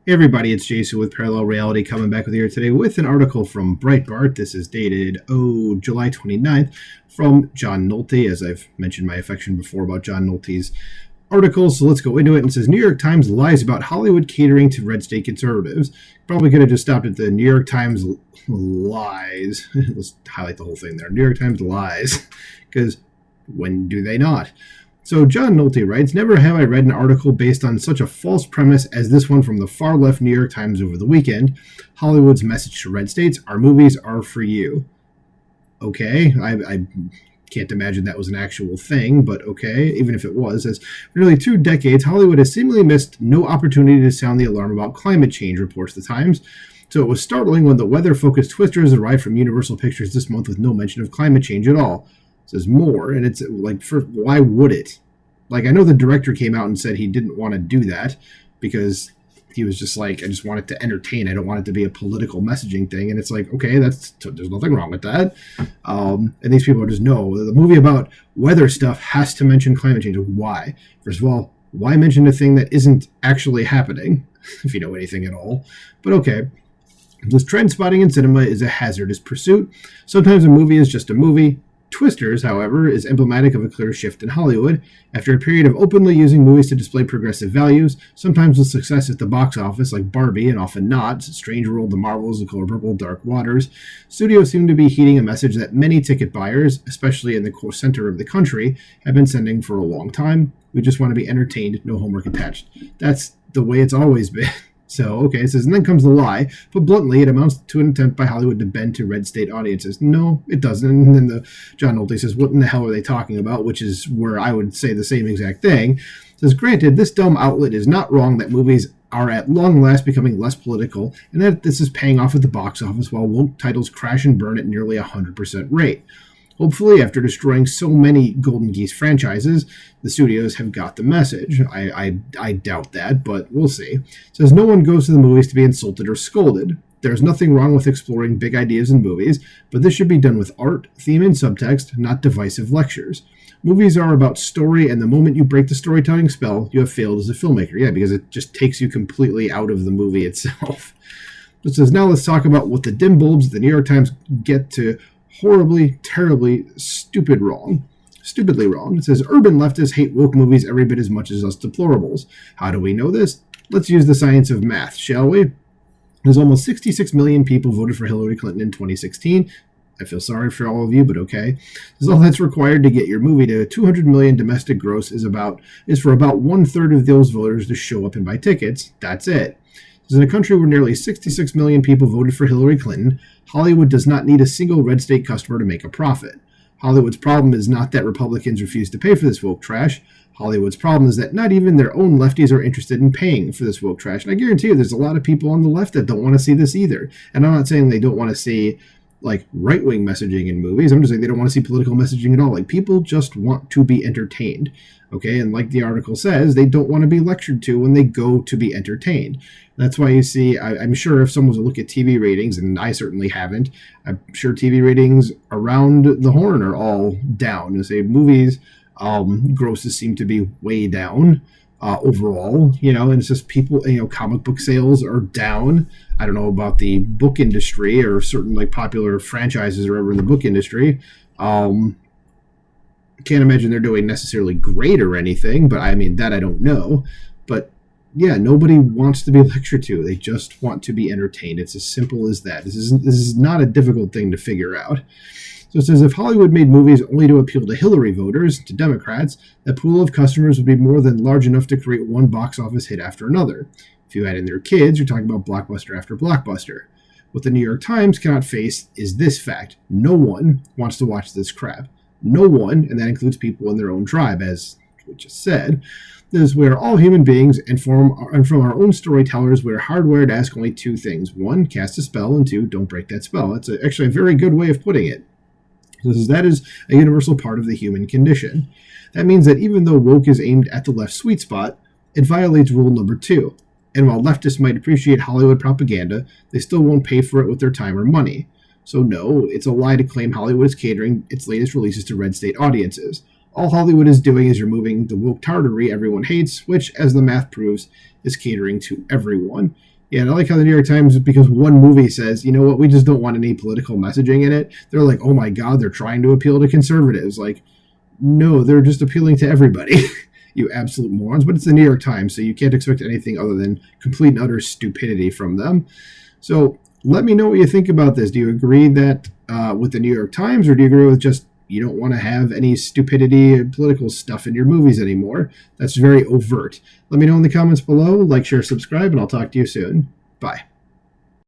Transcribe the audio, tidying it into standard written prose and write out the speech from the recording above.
Hey everybody, it's Jason with Parallel Reality coming back with you here today with an article from Breitbart. This is dated, July 29th from John Nolte, as I've mentioned my affection before about John Nolte's articles. So let's go into it. And it says, New York Times lies about Hollywood catering to red state conservatives. Probably could have just stopped at the New York Times lies. Let's highlight the whole thing there. New York Times lies. Because when do they not? So John Nolte writes, never have I read an article based on such a false premise as this one from the far-left New York Times over the weekend. Hollywood's message to red states, our movies are for you. Okay, I can't imagine that was an actual thing, but okay, even if it was. As for nearly 2 decades, Hollywood has seemingly missed no opportunity to sound the alarm about climate change, reports the Times. So it was startling when the weather-focused twisters arrived from Universal Pictures this month with no mention of climate change at all. Says more, and it's like, why would it? Like, I know the director came out and said he didn't want to do that because he was just like, I just want it to entertain. I don't want it to be a political messaging thing. And it's like, okay, there's nothing wrong with that. And these people are just, no, the movie about weather stuff has to mention climate change. Why? First of all, why mention a thing that isn't actually happening, if you know anything at all? But okay. This trend spotting in cinema is a hazardous pursuit. Sometimes a movie is just a movie. Twisters, however, is emblematic of a clear shift in Hollywood. After a period of openly using movies to display progressive values, sometimes with success at the box office like Barbie and often not, Strange World, The Marvels, The Color Purple, Dark Waters, studios seem to be heeding a message that many ticket buyers, especially in the core center of the country, have been sending for a long time. We just want to be entertained, no homework attached. That's the way it's always been. So, okay, it says, and then comes the lie. But bluntly, it amounts to an attempt by Hollywood to bend to red state audiences. No, it doesn't. And then John Nolte says, what in the hell are they talking about? Which is where I would say the same exact thing. It says, granted, this dumb outlet is not wrong that movies are at long last becoming less political, and that this is paying off at the box office while woke titles crash and burn at nearly 100% rate. Hopefully, after destroying so many Golden Geese franchises, the studios have got the message. I doubt that, but we'll see. It says, no one goes to the movies to be insulted or scolded. There's nothing wrong with exploring big ideas in movies, but this should be done with art, theme, and subtext, not divisive lectures. Movies are about story, and the moment you break the storytelling spell, you have failed as a filmmaker. Yeah, because it just takes you completely out of the movie itself. It says, now let's talk about what the dim bulbs at the New York Times get to horribly, terribly, stupidly wrong. It says, urban leftists hate woke movies every bit as much as us deplorables. How do we know this? Let's use the science of math, shall we? There's almost 66 million people voted for Hillary Clinton in 2016. I feel sorry for all of you, but okay. This is all that's required to get your movie to 200 million domestic gross is for about 1/3 of those voters to show up and buy tickets. That's it. In a country where nearly 66 million people voted for Hillary Clinton, Hollywood does not need a single red state customer to make a profit. Hollywood's problem is not that Republicans refuse to pay for this woke trash. Hollywood's problem is that not even their own lefties are interested in paying for this woke trash. And I guarantee you there's a lot of people on the left that don't want to see this either. And I'm not saying they don't want to see like right-wing messaging in movies. I'm just saying they don't want to see political messaging at all. Like, people just want to be entertained. Okay, and like the article says, they don't want to be lectured to when they go to be entertained. That's why you see, I'm sure if someone was to look at TV ratings, and I certainly haven't, I'm sure TV ratings around the horn are all down. You say movies, grosses seem to be way down overall, and it's just people, comic book sales are down. I don't know about the book industry or certain like popular franchises or whatever in the book industry. Can't imagine they're doing necessarily great or anything, but I mean, that I don't know. But yeah, nobody wants to be lectured to. They just want to be entertained. It's as simple as that. This is not a difficult thing to figure out. So it says, if Hollywood made movies only to appeal to Hillary voters, to Democrats, that pool of customers would be more than large enough to create one box office hit after another. If you add in their kids, you're talking about blockbuster after blockbuster. What the New York Times cannot face is this fact. No one wants to watch this crap. No one, and that includes people in their own tribe, as we just said. This is where all human beings and from our own storytellers, we're hardwired to ask only 2 things. 1, cast a spell, and 2, don't break that spell. That's actually a very good way of putting it. That is a universal part of the human condition. That means that even though woke is aimed at the left sweet spot, it violates rule number 2. And while leftists might appreciate Hollywood propaganda, they still won't pay for it with their time or money. So no, it's a lie to claim Hollywood is catering its latest releases to red state audiences. All Hollywood is doing is removing the woke tartary everyone hates, which, as the math proves, is catering to everyone. Yeah, and I like how the New York Times, because one movie says, you know what, we just don't want any political messaging in it. They're like, oh my God, they're trying to appeal to conservatives. Like, no, they're just appealing to everybody. You absolute morons. But it's the New York Times, so you can't expect anything other than complete and utter stupidity from them. So let me know what you think about this. Do you agree that with the New York Times, or do you agree with just you don't want to have any stupidity and political stuff in your movies anymore? That's very overt. Let me know in the comments below. Like, share, subscribe, and I'll talk to you soon. Bye.